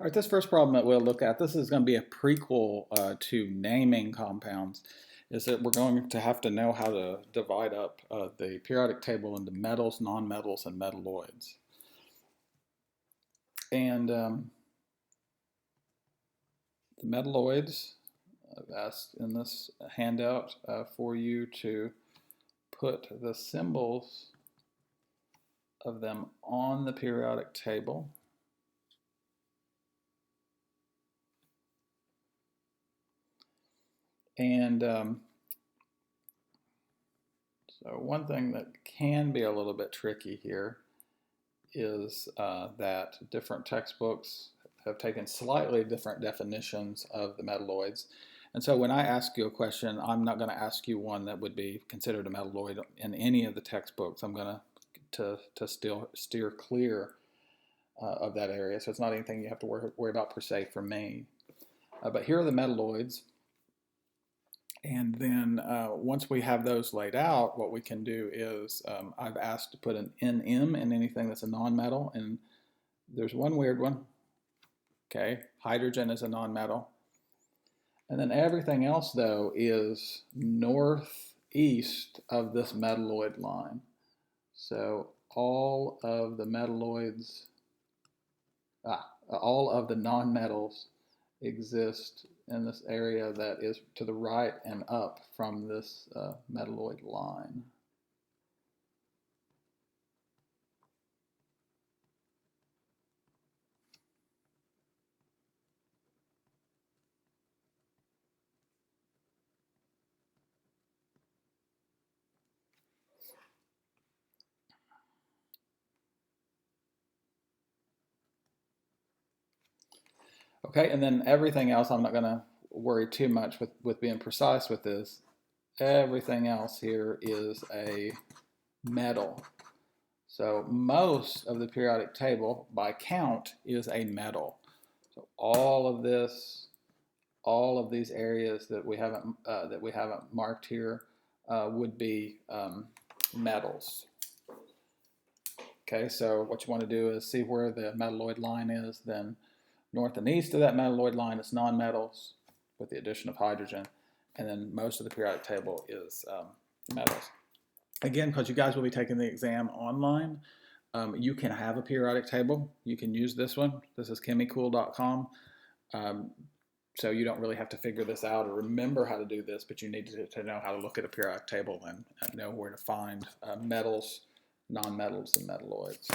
All right, this first problem that we'll look at, this is going to be a prequel to naming compounds, is that we're going to have to know how to divide up the periodic table into metals, nonmetals, and metalloids. And the metalloids, I've asked in this handout for you to put the symbols of them on the periodic table. And so one thing that can be a little bit tricky here is that different textbooks have taken slightly different definitions of the metalloids. And so when I ask you a question, I'm not going to ask you one that would be considered a metalloid in any of the textbooks. I'm going to still steer clear of that area. So it's not anything you have to worry about per se for me. But here are the metalloids. And then once we have those laid out, what we can do is I've asked to put an NM in anything that's a nonmetal. And there's one weird one. Okay, hydrogen is a nonmetal. And then everything else, though, is northeast of this metalloid line. So all of the metalloids, all of the nonmetals exist in this area that is to the right and up from this metalloid line. Okay, and then everything else, I'm not going to worry too much with being precise with this. Everything else here is a metal. So most of the periodic table, by count, is a metal. So all of this, all of these areas that we haven't marked here would be metals. Okay, so what you want to do is see where the metalloid line is, then north and east of that metalloid line is nonmetals with the addition of hydrogen, and then most of the periodic table is metals. Again, because you guys will be taking the exam online, you can have a periodic table. You can use this one. This is chemicool.com. So you don't really have to figure this out or remember how to do this, but you need to know how to look at a periodic table and know where to find metals, nonmetals, and metalloids.